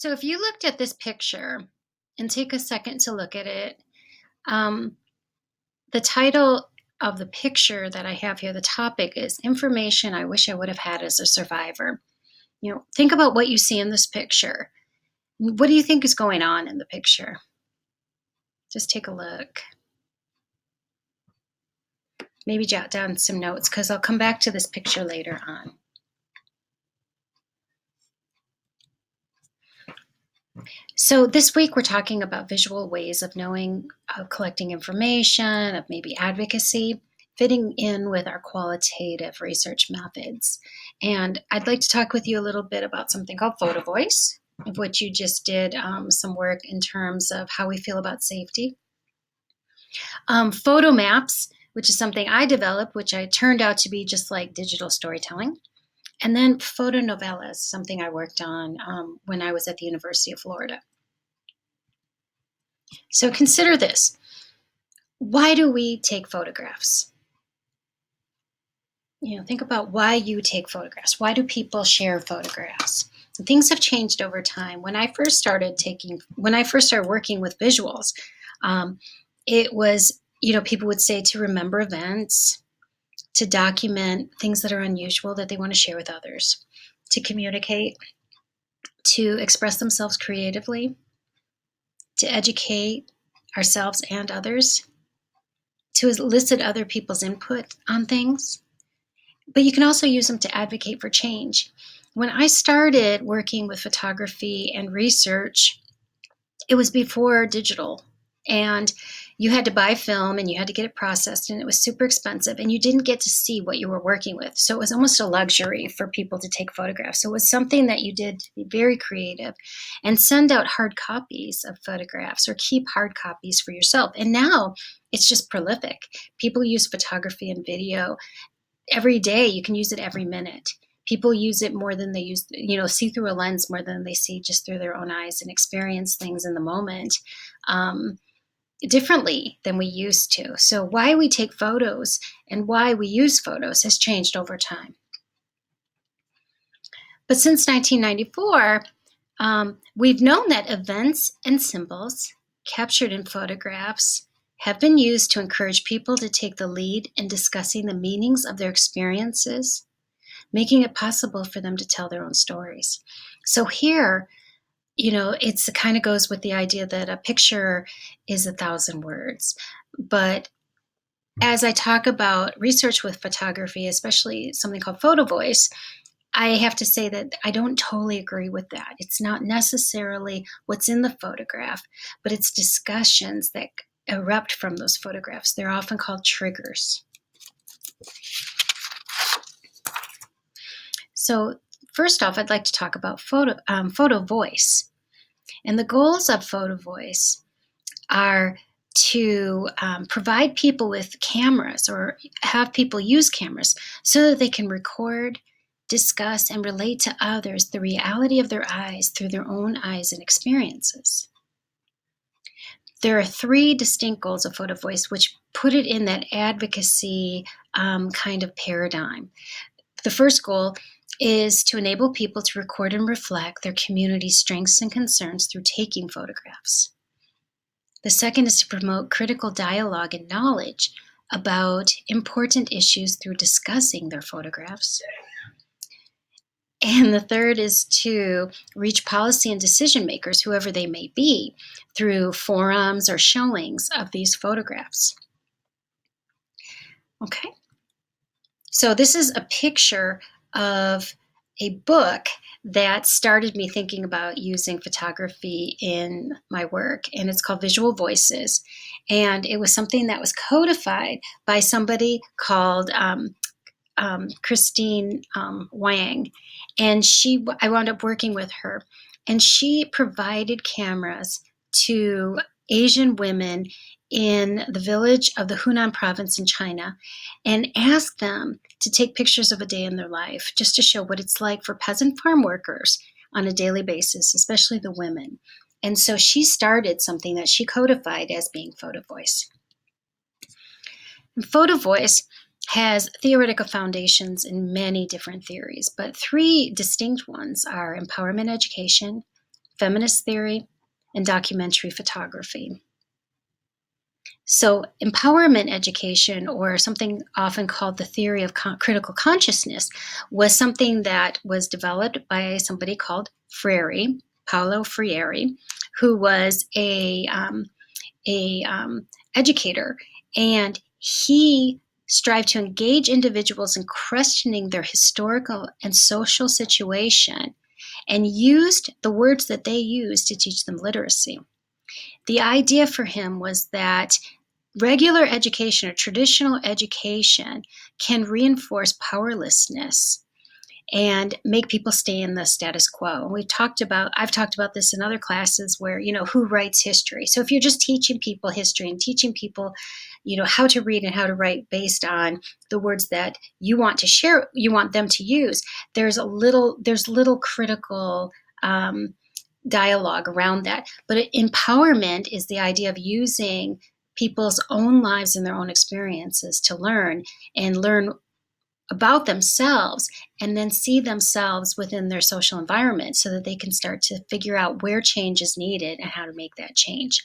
So if you looked at this picture and take a second to look at it, um, the title of the picture that I have here, the topic is Information I Wish I Would Have Had as a Survivor. Think about what you see in this picture. What do you think is going on in the picture? Just take a look. Maybe jot down some notes because I'll come back to this picture later on. So this week we're talking about visual ways of knowing, of collecting information, of maybe advocacy, fitting in with our qualitative research methods. And I'd like to talk with you a little bit about something called photo voice, of which you just did some work in terms of how we feel about safety. Photo maps, which is something I developed, which I turned out to be just like digital storytelling. And then photonovelas, something I worked on when I was at the University of Florida. So consider this. Why do we take photographs? Think about why you take photographs. Why do people share photographs? And things have changed over time. When I first started working with visuals, it was, people would say to remember events, to document things that are unusual that they want to share with others, to communicate, to express themselves creatively, to educate ourselves and others, to elicit other people's input on things. But you can also use them to advocate for change. When I started working with photography and research, it was before digital, and you had to buy film and you had to get it processed, and it was super expensive, and you didn't get to see what you were working with. So it was almost a luxury for people to take photographs. So it was something that you did to be very creative and send out hard copies of photographs or keep hard copies for yourself. And now it's just prolific. People use photography and video every day. You can use it every minute. People use it more than they use, see through a lens more than they see just through their own eyes and experience things in the moment differently than we used to. So why we take photos and why we use photos has changed over time. But since 1994, we've known that events and symbols captured in photographs have been used to encourage people to take the lead in discussing the meanings of their experiences, making it possible for them to tell their own stories. So here, it's kind of goes with the idea that a picture is 1,000 words. But as I talk about research with photography, especially something called photo voice, I have to say that I don't totally agree with that. It's not necessarily what's in the photograph, but it's discussions that erupt from those photographs. They're often called triggers. So first off, I'd like to talk about photo voice. And the goals of photo voice are to provide people with cameras or have people use cameras so that they can record, discuss, and relate to others the reality of their eyes through their own eyes and experiences. There are 3 distinct goals of photo voice which put it in that advocacy kind of paradigm. The first goal is to enable people to record and reflect their community's strengths and concerns through taking photographs. The second is to promote critical dialogue and knowledge about important issues through discussing their photographs. And the third is to reach policy and decision makers, whoever they may be, through forums or showings of these photographs. Okay. So this is a picture of a book that started me thinking about using photography in my work, and it's called Visual Voices. And it was something that was codified by somebody called Christine Wang, and I wound up working with her, and she provided cameras to Asian women in the village of the Hunan province in China and asked them to take pictures of a day in their life just to show what it's like for peasant farm workers on a daily basis, especially the women. And so she started something that she codified as being photo voice. And photo voice has theoretical foundations in many different theories, but 3 distinct ones are empowerment education, feminist theory, and documentary photography. So, empowerment education, or something often called the theory of critical consciousness, was something that was developed by somebody called Freire, Paulo Freire, who was a educator, and he strived to engage individuals in questioning their historical and social situation, and used the words that they used to teach them literacy. The idea for him was that regular education or traditional education can reinforce powerlessness and make people stay in the status quo. And I've talked about this in other classes where, who writes history? So if you're just teaching people history and teaching people, how to read and how to write based on the words that you want to share, you want them to use, there's little critical dialogue around that. But empowerment is the idea of using people's own lives and their own experiences to learn about themselves, and then see themselves within their social environment so that they can start to figure out where change is needed and how to make that change.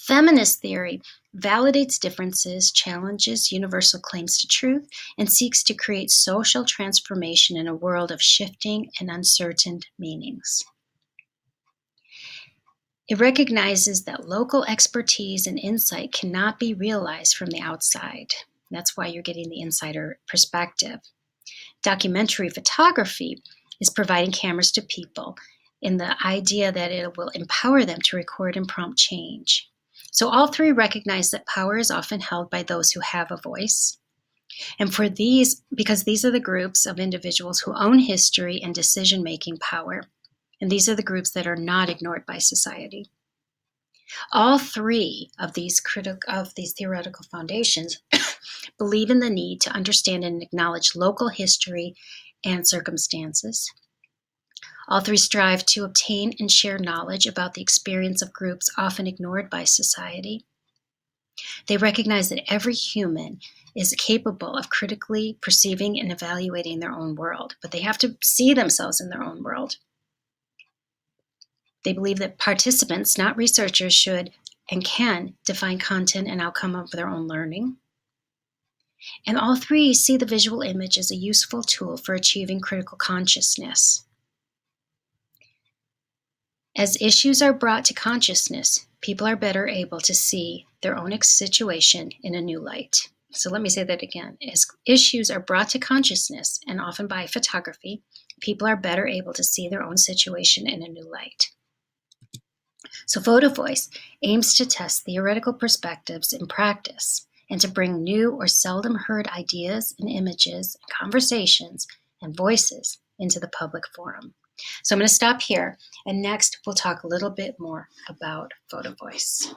Feminist theory validates differences, challenges universal claims to truth, and seeks to create social transformation in a world of shifting and uncertain meanings. It recognizes that local expertise and insight cannot be realized from the outside. That's why you're getting the insider perspective. Documentary photography is providing cameras to people in the idea that it will empower them to record and prompt change. So all three recognize that power is often held by those who have a voice. And because these are the groups of individuals who own history and decision-making power, and these are the groups that are not ignored by society. All three of these theoretical foundations believe in the need to understand and acknowledge local history and circumstances. All three strive to obtain and share knowledge about the experience of groups often ignored by society. They recognize that every human is capable of critically perceiving and evaluating their own world, but they have to see themselves in their own world. They believe that participants, not researchers, should and can define content and outcome of their own learning. And all three see the visual image as a useful tool for achieving critical consciousness. As issues are brought to consciousness, people are better able to see their own situation in a new light. So let me say that again. As issues are brought to consciousness, and often by photography, people are better able to see their own situation in a new light. So PhotoVoice aims to test theoretical perspectives in practice and to bring new or seldom heard ideas and images and conversations and voices into the public forum. So I'm going to stop here, and next we'll talk a little bit more about PhotoVoice.